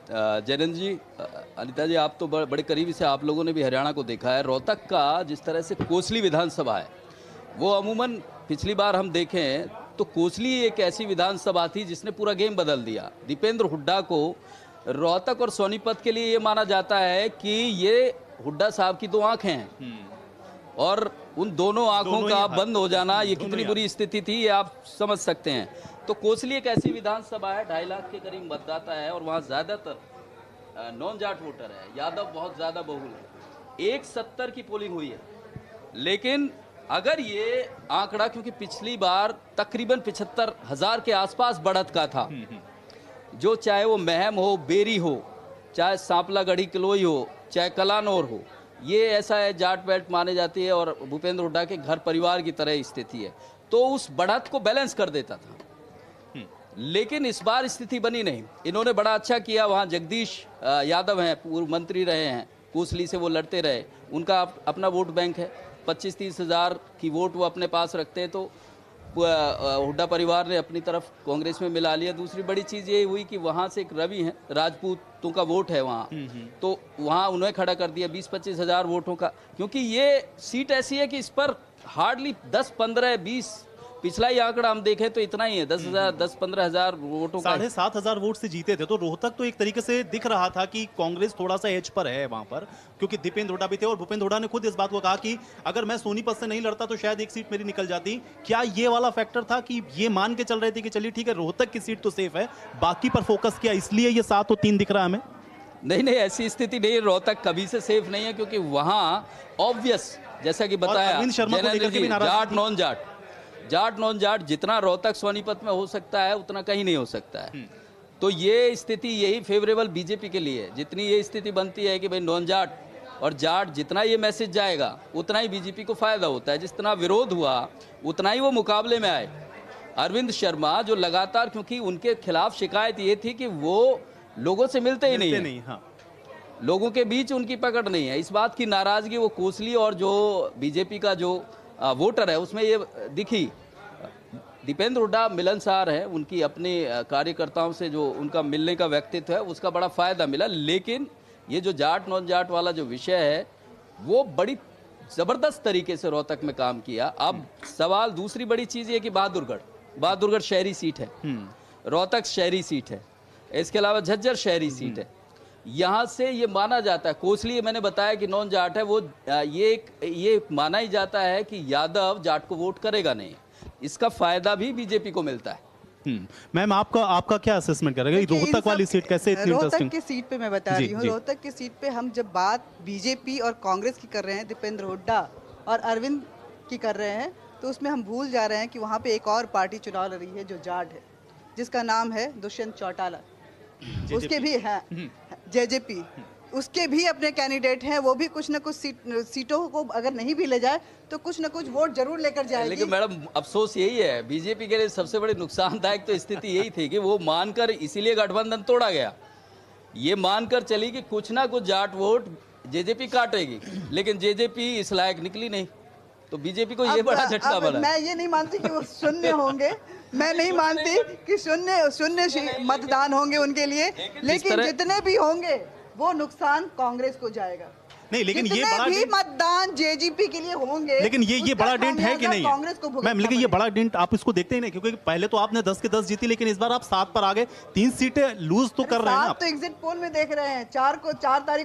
जयनंद जी, अनिता जी, आप तो बड़े करीबी से आप लोगों ने भी हरियाणा को देखा है। रोहतक का जिस तरह से कोसली विधानसभा है, वो अमूमन पिछली बार हम देखें तो कोसली एक ऐसी विधानसभा थी जिसने पूरा गेम बदल दिया। दीपेंद्र हुड्डा को रोहतक और सोनीपत के लिए ये माना जाता है कि ये हुड्डा साहब की दो आंखें हैं, और उन दोनों आंखों का बंद हो जाना, ये कितनी बुरी स्थिति थी ये आप समझ सकते हैं। तो कोसली एक ऐसी विधानसभा है, 2.5 लाख के करीब मतदाता है, और वहाँ ज़्यादातर नॉन जाट वोटर है, यादव बहुत ज़्यादा बहुल है। 170 की पोलिंग हुई है, लेकिन अगर ये आंकड़ा, क्योंकि पिछली बार तकरीबन 75,000 के आसपास बढ़त का था, जो चाहे वो महम हो, बेरी हो, चाहे सांपला गढ़ी किलोई हो, चाहे कलानौर हो, ये ऐसा है, जाट बेल्ट माने जाती है और भूपेंद्र हुड्डा के घर परिवार की तरह स्थिति है, तो उस बढ़त को बैलेंस कर देता था। लेकिन इस बार स्थिति बनी नहीं। इन्होंने बड़ा अच्छा किया, वहाँ जगदीश यादव हैं, पूर्व मंत्री रहे हैं, कोसली से वो लड़ते रहे, उनका अपना वोट बैंक है, 25-30 हज़ार की वोट वो अपने पास रखते हैं, तो हुड्डा परिवार ने अपनी तरफ कांग्रेस में मिला लिया। दूसरी बड़ी चीज़ ये हुई कि वहाँ से एक रवि हैं, राजपूतों का वोट है वहाँ, तो वहाँ उन्हें खड़ा कर दिया 20-25 हज़ार वोटों का, क्योंकि ये सीट ऐसी है कि इस पर हार्डली 10-15-20, पिछला ही आंकड़ा हम देखें तो इतना ही है, 10-15 हज़ार वोटों का, 7,500 वोट से जीते थे। तो रोहतक तो एक तरीके से दिख रहा था कि कांग्रेस थोड़ा सा एज पर है वहां पर, क्योंकि दीपेंद्र हुड्डा भी थे, और भूपेंद्र हुड्डा ने खुद इस बात को कहा कि अगर मैं सोनीपत से नहीं लड़ता तो शायद एक सीट मेरी निकल जाती। क्या ये वाला फैक्टर था कि ये मान के चल रहे थे कि चलिए ठीक है, रोहतक की सीट तो सेफ है, बाकी पर फोकस किया, इसलिए ये 7 और 3 दिख रहा है हमें? नहीं, ऐसी स्थिति नहीं है, रोहतक कभी से सेफ नहीं है, क्योंकि वहाँ ऑब्वियस, जैसा कि बताया जाट नॉन जाट जितना रोहतक सोनीपत में हो सकता है उतना कहीं नहीं हो सकता है। तो ये स्थिति यही फेवरेबल बीजेपी के लिए, जितनी ये स्थिति बनती है कि भाई नॉन जाट और जाट, जितना ये मैसेज जाएगा उतना ही बीजेपी को फायदा होता है। जितना विरोध हुआ उतना ही वो मुकाबले में आए। अरविंद शर्मा जो लगातार, क्योंकि उनके खिलाफ शिकायत ये थी कि वो लोगों से मिलते ही नहीं। हाँ, लोगों के बीच उनकी पकड़ नहीं है। इस बात की नाराजगी वो कोसली और जो बीजेपी का जो वोटर है उसमें ये दिखी। दीपेंद्र हुड्डा मिलनसार है, उनकी अपने कार्यकर्ताओं से जो उनका मिलने का व्यक्तित्व है उसका बड़ा फायदा मिला। लेकिन ये जो जाट नॉन जाट वाला जो विषय है वो बड़ी जबरदस्त तरीके से रोहतक में काम किया। अब सवाल दूसरी बड़ी चीज ये कि बहादुरगढ़ शहरी सीट है, रोहतक शहरी सीट है, इसके अलावा झज्जर शहरी सीट है। यहाँ से ये माना जाता है, कोसली मैंने बताया कि नॉन जाट है, वो ये माना ही जाता है कि यादव जाट को वोट करेगा नहीं। इसका फायदा भी बीजेपी को मिलता है। मैम, आपका क्या असेसमेंट करेगा रोहतक वाली सीट कैसे इतनी इंटरेस्टिंग? रोहतक की सीट पे मैं बता रही हूँ, रोहतक की सीट पे हम जब बात बीजेपी और कांग्रेस की कर रहे हैं, दीपेंद्र हुड्डा और अरविंद की कर रहे हैं, तो उसमें हम भूल जा रहे हैं कि वहाँ पे एक और पार्टी चुनाव लड़ रही है जो जाट है, जिसका नाम है दुष्यंत चौटाला। उसके भी हैं जेजेपी, उसके भी अपने कैंडिडेट हैं, वो भी कुछ न कुछ सीटों को अगर नहीं भी ले जाए तो कुछ न कुछ वोट जरूर लेकर जाएगी। लेकिन मैडम अफसोस यही है, बीजेपी के लिए सबसे बड़ी नुकसानदायक तो स्थिति यही थी कि वो मानकर, इसीलिए गठबंधन तोड़ा गया, ये मानकर चली कि कुछ ना कुछ जाट वोट जेजेपी काटेगी, लेकिन जेजेपी इस लायक निकली नहीं, तो बीजेपी को ये बड़ा झटका बना। मैं ये नहीं मानती कि वो शून्य होंगे, मैं नहीं मानती कि शून्य मतदान होंगे उनके लिए, लेकिन जितने भी होंगे वो नुकसान कांग्रेस को जाएगा। नहीं, लेकिन ये बड़ा भी मतदान जेजेपी के लिए होंगे, लेकिन ये बड़ा डेंट है कि नहीं कांग्रेस को? मैम, लेकिन ये बड़ा डेंट आप इसको देखते ही नहीं, क्योंकि पहले तो आपने 10 के 10 जीती, लेकिन इस बार आप 7 पर आ गए, 3 सीटें लूज तो कर रहे हैं ना। तो एग्जिट पोल में देख रहे हैं, 4 तारीख को